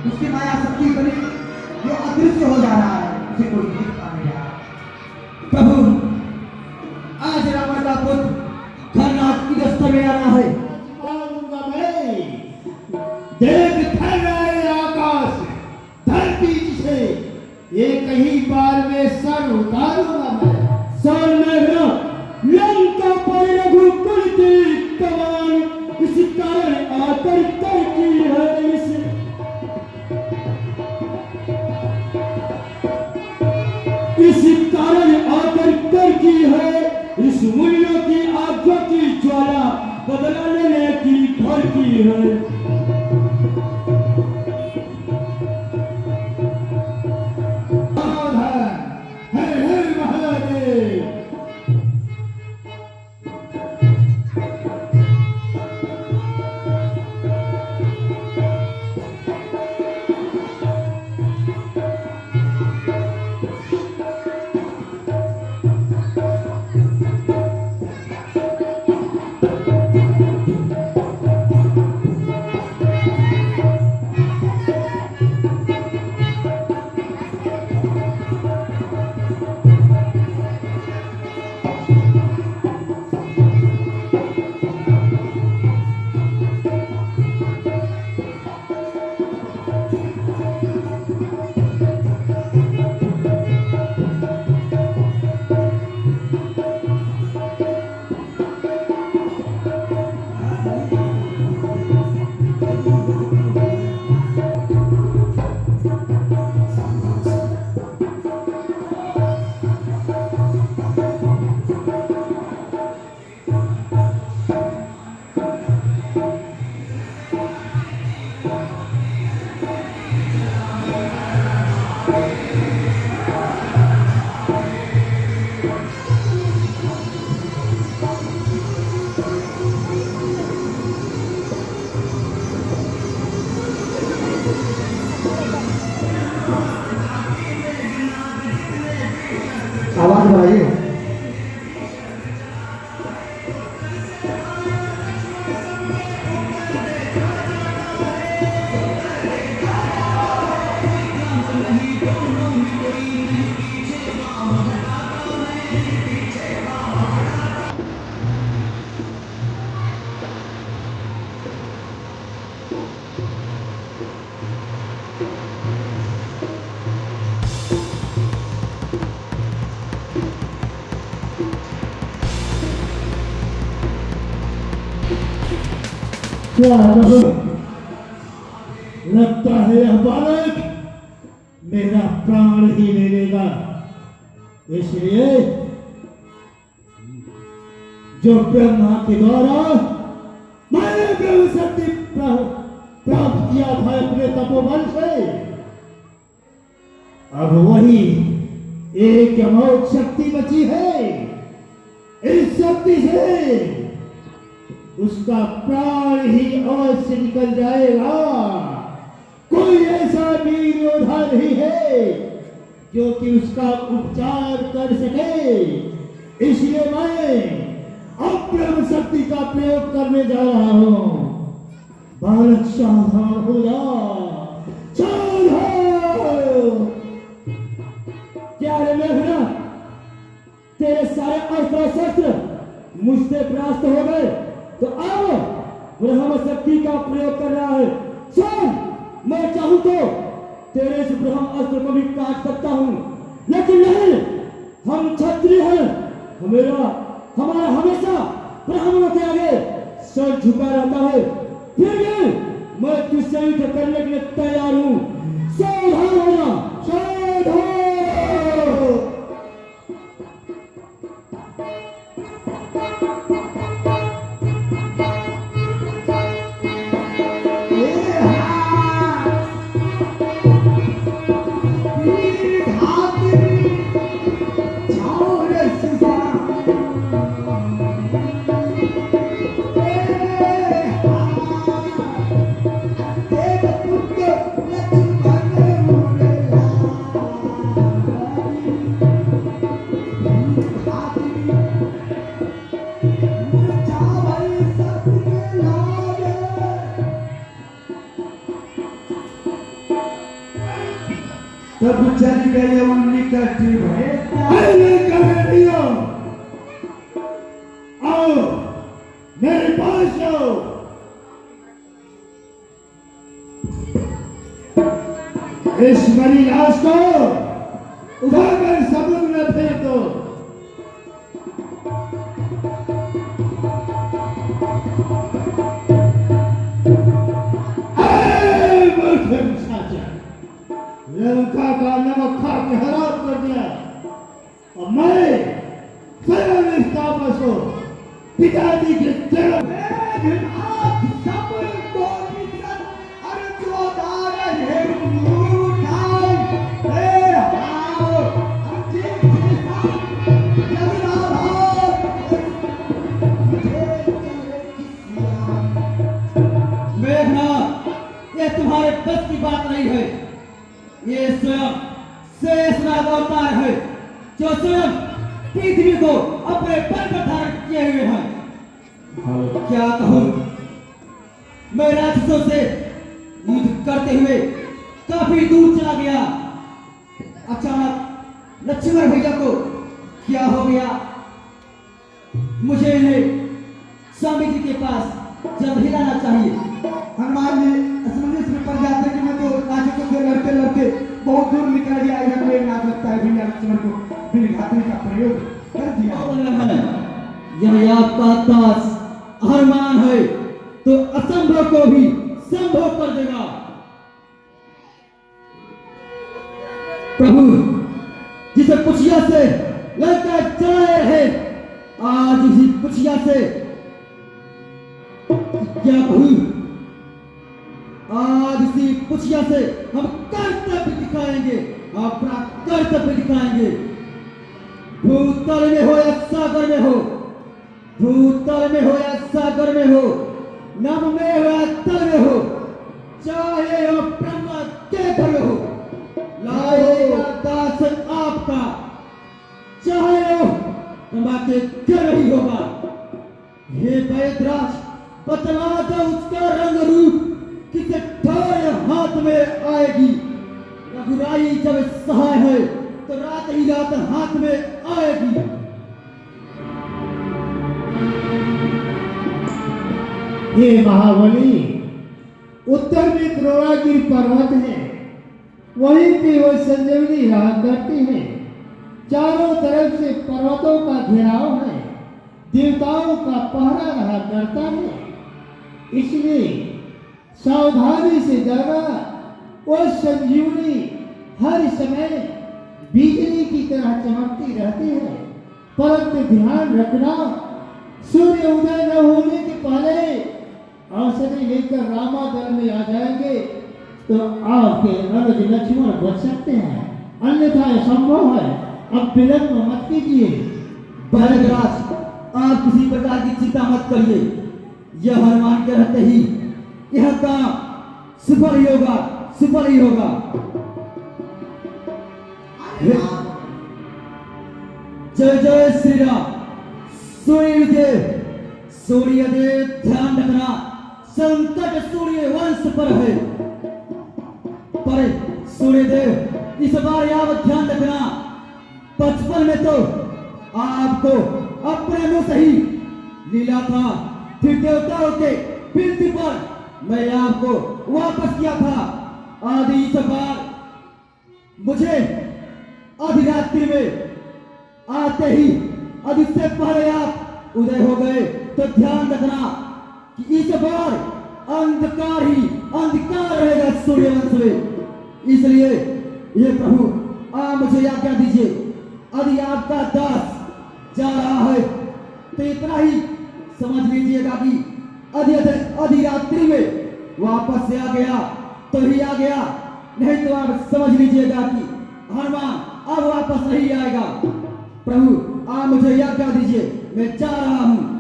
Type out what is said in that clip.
उसकी माया शक्ति बनी जो अदृश्य हो जा रहा है, उसे कोई देख पा नहीं रहा। प्रभु, आज रावण का पुत्र खरनाथ की दस्तक में आना है। देख फैल रहा है आकाश धरती से, एक ही बार में सर उतारूंगा मैं। सर मेघना लंका पर रघुकुल की कमान, इस कारण आकर की है इस कारण आकर की है इस मूल्यों की आज्ञा की ज्वाला बदला लेने की घर की है। आवाज बढ़ाइए। क्या लगता है यह बालक मेरा प्राण ही ले लेगा, इसलिए जो ब्रह्मा के द्वारा मैंने ब्रह्म शक्ति प्राप्त किया था अपने तपोबल से, अब वही एक अमोघ शक्ति बची है। इस शक्ति से उसका प्राण ही अवश्य से निकल जाएगा। कोई ऐसा वीर योद्धा नहीं है जो कि उसका उपचार कर सके, इसलिए मैं अब ब्रह्म शक्ति का प्रयोग करने जा रहा हूं। बालक सावधान हो जा, सावधान। क्या रे मेघना, तेरे सारे अस्त्र शस्त्र मुझसे परास्त हो गए, तो अब ब्रह्म शक्ति का प्रयोग कर रहा है। सुन, मैं चाहूं तो तेरे इस ब्रह्म अस्त्र को भी काट सकता हूं, लेकिन नहीं, हम क्षत्रिय हैं। हमारा हमेशा ब्राह्मणों के आगे सर झुका रहता है। फिर भी मैं तुझसे युद्ध करने के लिए तैयार हूं। सावधान होना, सावधान। देव पुत्र तब चली गई उन्नी करती अरे कमेटियों आओ मेरे पास आओ। इस मरी लाश को उठाकर समुद्र में फेंक दो। लंका का नमक खा के हराम कर दिया और मैं स्वयं इस तापस को पिताजी के चरण ये तुम्हारे बस की बात नहीं है। ये स्वयं शेषनाग अवतार है जो स्वयं पृथ्वी को अपने पर धारण किए हुए हैं। क्या कहूं, मैं राक्षसों से युद्ध करते हुए काफी दूर चला गया। अचानक लक्ष्मण भैया को क्या हो गया, मुझे इन्हें स्वामी जी के पास जल्द हिलाना चाहिए। हनुमान जी असमंजस में पड़ जाते कि मैं तो राक्षसों से लड़ते लड़ते बहुत दूर निकल गया। इधर मेरे नाथ लगता है भैया लक्ष्मण को बिल घातनी का प्रयोग कर दिया। यह आपका दास हनुमान है तो असंभव को भी संभव कर देगा। प्रभु जिसे पुछिया से लंका चलाए रहे, आज इसी पुछिया से क्या कहूं, आज इसी पुछिया से हम कर्तव्य दिखाएंगे, अपना कर्तव्य दिखाएंगे। भूतल में हो या सागर में हो, भूतल में हो या सागर में हो, नभ में हो या तल में हो, चाहे हो ब्रह्मा के घर हो, लाएगा दासन आपका, चाहे हो ब्रह्मा के घर ही होगा। हे वैद्यराज बतला दो उसका रंग रूप किसे ठाए हाथ में आएगी। रघुराई जब सहाय है तो रात ही रात हाथ में आएगी। हे महाबली, उत्तर में द्रोणागिरी पर्वत है, वहीं पे वह संजीवनी रहा करती है। चारों तरफ से पर्वतों का घेराव है, देवताओं का पहरा रहा करता है। इसलिए सावधानी से जाना। वह संजीवनी हर समय बिजली की तरह चमकती रहती है, परंतु ध्यान रखना सूर्य उदय न होने के पहले औषधि लेकर रामादल में आ जाएंगे तो आपके अनुज लक्ष्मण बच सकते हैं, अन्यथा असंभव है। अब विलंब मत कीजिए। भरतराज आप किसी प्रकार की चिंता मत करिए, यह हनुमान के रहते ही यह काम सफल ही होगा, सफल ही होगा। जय जय श्री राम। सूर्यदेव, सूर्यदेव ध्यान रखना, संकट सूर्य वंश पर है। पर सूर्यदेव इस बार यावत ध्यान रखना, बचपन में तो आपको अपने मुंह से ही लीला था, फिर देवताओं के विनती पर मैं आपको वापस किया था। आदि इस बार मुझे अधिरात्रि में आते ही अभी से पहले आप उदय हो गए तो ध्यान रखना कि इस बार अंधकार ही अंधकार रहेगा सूर्यवंश में। इसलिए ये प्रभु आप मुझे आज्ञा दीजिए, यदि आपका दास जा रहा है तो इतना ही समझ लीजिएगा कि अधिरात्रि में वापस से आ गया तो ही आ गया, नहीं तो आप समझ लीजिएगा कि हनुमान अब वापस नहीं आएगा। प्रभु आप मुझे आज्ञा दीजिए, मैं जा रहा हूं।